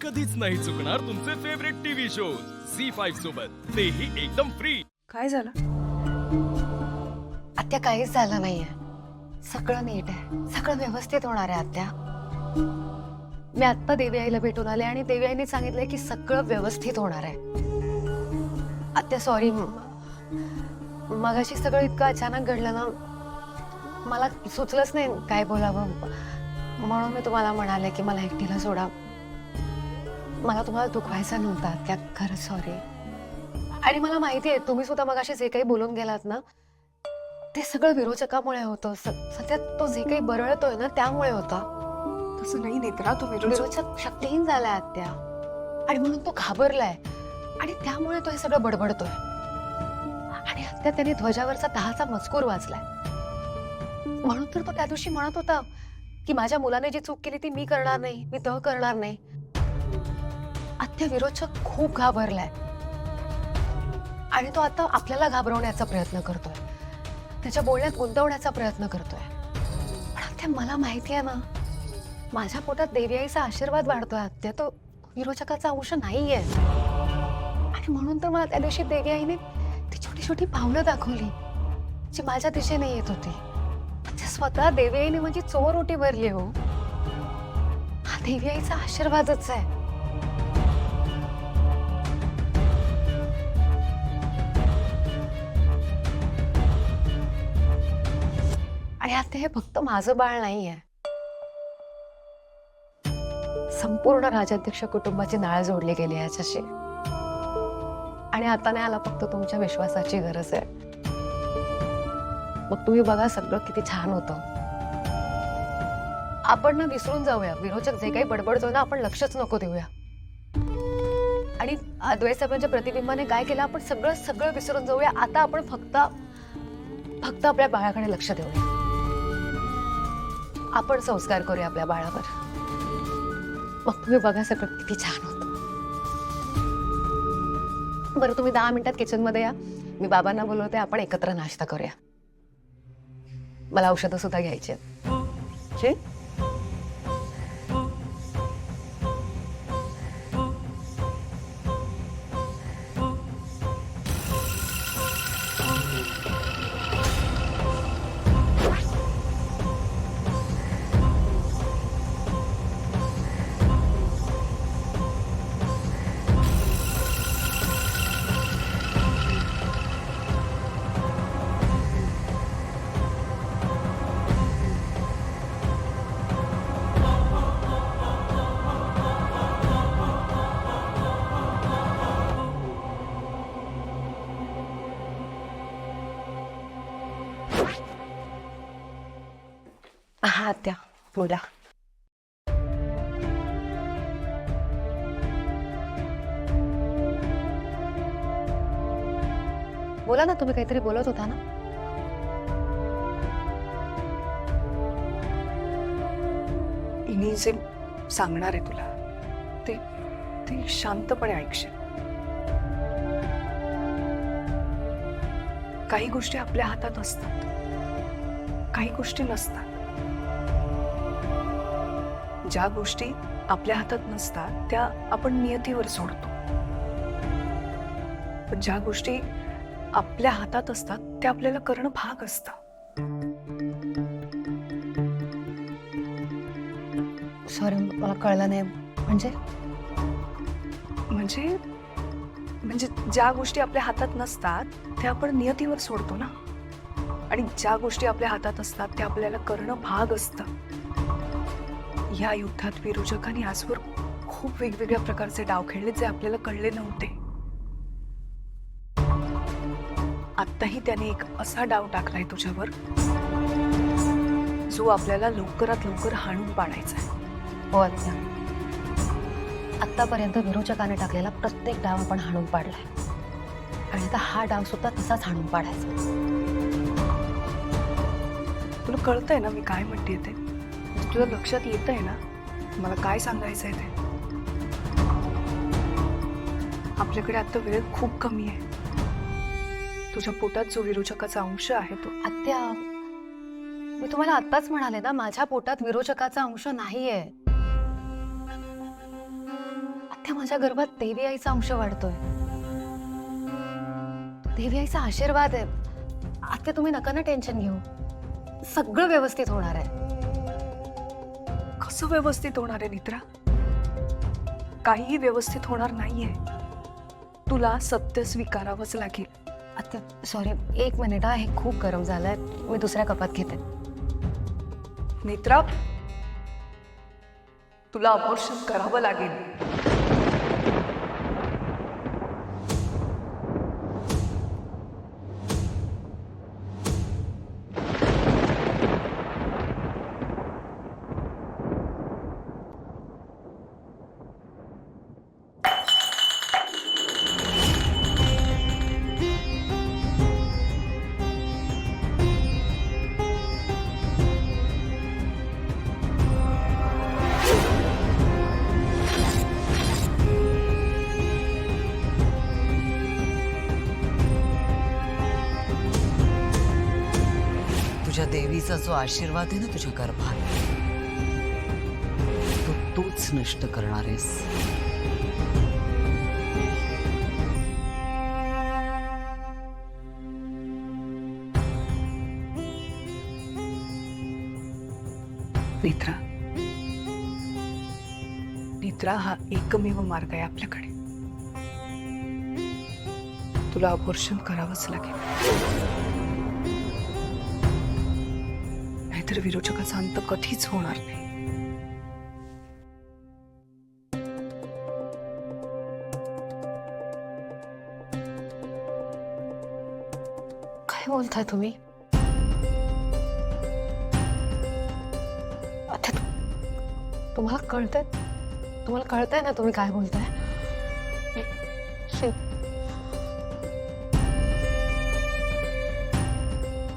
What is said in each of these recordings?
कधीच नाही चुकणार तुमचे फेवरेट टीव्ही शोज झी5 सोबत, तेही एकदम फ्री. काय झालं? आत्या काहीच झालं नाहीये. सगळं नीट आहे, सगळं व्यवस्थित होणार आहे आत्या. मी आत्ता देवी आईला भेटून आले आणि देवी आईने सांगितलंय की सगळं व्यवस्थित होणार आहे. आत्या सॉरी, मगाशी सगळं इतकं अचानक घडलं ना, मला सुचलंच नाही काय बोलावं, म्हणून मी तुम्हाला म्हणाले की मला एकटीला सोडा. मला तुम्हाला दुखवायचं नव्हतं आत्या, खरंच सॉरी. आणि मला माहिती आहे तुम्ही सुद्धा मगाशी जे काही बोलून गेलात ना, ते सगळं विरोचकामुळे होतं. सध्या तो जे काही बरळतोय ना त्यामुळे होतं. तसं नाही नेत्रा, तो विरोचक शक्तीहीन झालाय आत्या, आणि म्हणून तो घाबरलाय आणि त्यामुळे तो हे सगळं बडबडतोय. आणि आत्या त्याने ध्वजावरचा 10चा मजकूर वाचलाय, म्हणून तर तो त्या दिवशी म्हणत होता की माझ्या मुलाने जी चूक केली ती मी करणार नाही, मी तो करणार नाही. आत्या विरोचक खूप घाबरलाय आणि तो आता आपल्याला घाबरवण्याचा प्रयत्न करतोय, त्याच्या बोलण्यात गुंतवण्याचा प्रयत्न करतोय. पण आत्या मला माहिती आहे ना, माझ्या पोटात देवी आईचा आशीर्वाद वाढतोय आत्या, तो विरोचकाचा अंश नाहीये. आणि म्हणून तर मला त्या दिवशी देवी आईने ती छोटी छोटी पावलं दाखवली जी माझ्या दिशेने येत होती. म्हणजे स्वतः देवी आईने माझी चोर ओटी भरली हो. हा देवी आईचा आशीर्वादच आहे. आणि आता हे फक्त माझं बाळ नाहीये, संपूर्ण राजाध्यक्ष कुटुंबाची नाळ जोडली गेली याच्याशी. आणि आता नाही आला, फक्त तुमच्या विश्वासाची गरज आहे. मग तुम्ही बघा सगळं किती छान होतं. आपण ना विसरून जाऊया, विरोचक जे काही बडबडतोय ना आपण लक्षच नको देऊया. आणि अद्वैत साहेबांच्या प्रतिबिंबाने काय केलं, आपण सगळं सगळं विसरून जाऊया. आता आपण फक्त आपल्या बाळाकडे लक्ष देऊया. आपण संस्कार करूया आपल्या बाळावर. मग तुम्ही बघा सगळं किती छान होतं. बरं तुम्ही 10 मिनिटात किचन मध्ये या, मी बाबांना बोलवते, आपण एकत्र नाश्ता करूया. मला औषधं सुद्धा घ्यायची आहेत. हा त्या बोला. बोला ना, तुम्ही काहीतरी बोलत होता ना. इनी जे सांगणार आहे तुला ते ते शांतपणे ऐकशील. काही गोष्टी आपल्या हातात असतात, काही गोष्टी नसतात. ज्या गोष्टी आपल्या हातात नसतात त्या आपण नियतीवर सोडतो, पण ज्या गोष्टी आपल्या हातात असतात त्या आपल्याला करणं भाग असतं. सॉरी, मला कळलं नाही. म्हणजे म्हणजे म्हणजे ज्या गोष्टी आपल्या हातात नसतात त्या आपण नियतीवर सोडतो ना, आणि ज्या गोष्टी आपल्या हातात असतात त्या आपल्याला करणं भाग असतं. या युद्धात विरोचकांनी आजवर खूप वेगवेगळ्या प्रकारचे डाव खेळले जे आपल्याला कळले नव्हते. आत्ताही त्याने एक असा डाव टाकलाय तुझ्यावर जो आपल्याला लवकरात लवकर हाणून पाडायचा आहे. हो आत्या, आतापर्यंत विरोचकाने टाकलेला प्रत्येक डाव आपण हाणून पाडलाय, आणि आता हा डाव सुद्धा तसाच हाणून पाडायचा. तुला कळतंय ना मी काय म्हणते ते? तुझ्या लक्षात येत आहे ना मला काय सांगायचंय ते? आपल्याकडे आता वेळ खूप कमी आहे. तुझ्या पोटात जो विरोचकाचा अंश आहे तो. आत्या, मी तुम्हाला आत्ताच म्हणाले ना, माझ्या पोटात विरोचकाचा अंश नाहीये. माझ्या गर्भात देवी आईचा अंश वाढतोय. देवी आईचा आशीर्वाद आहे. आता तुम्ही नका ना टेन्शन घेऊ. सगळं व्यवस्थित होणार आहे. कसं व्यवस्थित होणार आहे नित्रा? काहीही व्यवस्थित होणार नाहीये. तुला सत्य स्वीकारावंच लागेल. आता सॉरी, 1 मिनिट हा. हे खूप गरम झालंय. मी दुसऱ्या कपात घेते. नेत्रा, तुला अबॉर्शन करावं लागेल. तुझ्या देवीचा जो आशीर्वाद आहे ना तुझ्या गर्भात, तो तूच नष्ट करणार आहेस. नेत्रा, नेत्रा, हा एकमेव मार्ग आहे आपल्याकडे. तुला अबॉर्शन करावंच लागेल. नाहीतर विरोचकाचा अंत कधीच होणार नाही. काय बोलताय तुम्ही? आता तुम्हाला कळतंय? तुम्हाला कळतंय ना तुम्ही काय बोलताय?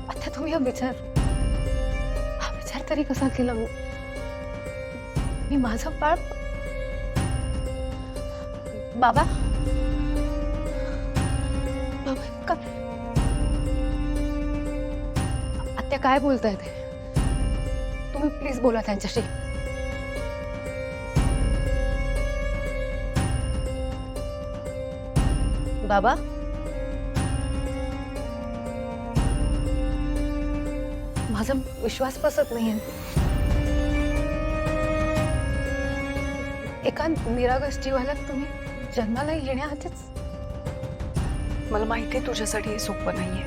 आता तुम्ही हा विचार तरी कसा केला? मी माझं बाळ बाबा बाबा आत्या काय बोलताय ते? तुम्ही प्लीज बोला त्यांच्याशी. बाबा, माझा विश्वास बसत नाहीये. एका निरागस जीवाला तुम्ही जन्माला येण्याआधीच. मला माहितीये तुझ्यासाठी हे सोपं नाहीये.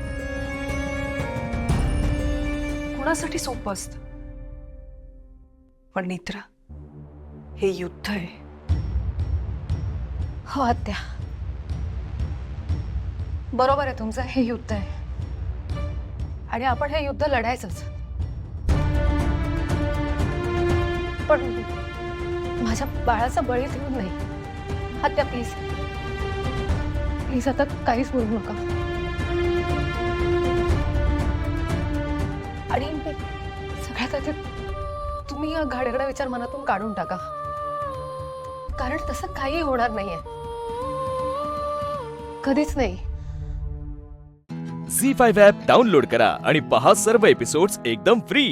कोणासाठी सोपं असतं? पण नेत्रा, हे युद्ध आहे. हो आत्या, बरोबर आहे तुमचं. हे युद्ध आहे आणि आपण हे युद्ध लढायचंच. पण माझ्या बाळाचा बळी देऊ नाही. आत्या प्लीज प्लीज आता काहीच बोलू नका. आणि सगळ्यात आधी तुम्ही हा घाणेरडा विचार मनातून काढून टाका. कारण तसं काही होणार नाहीये. कधीच नाही. झी 5 ॲप डाउनलोड करा आणि पहा सर्व एपिसोड्स एकदम फ्री.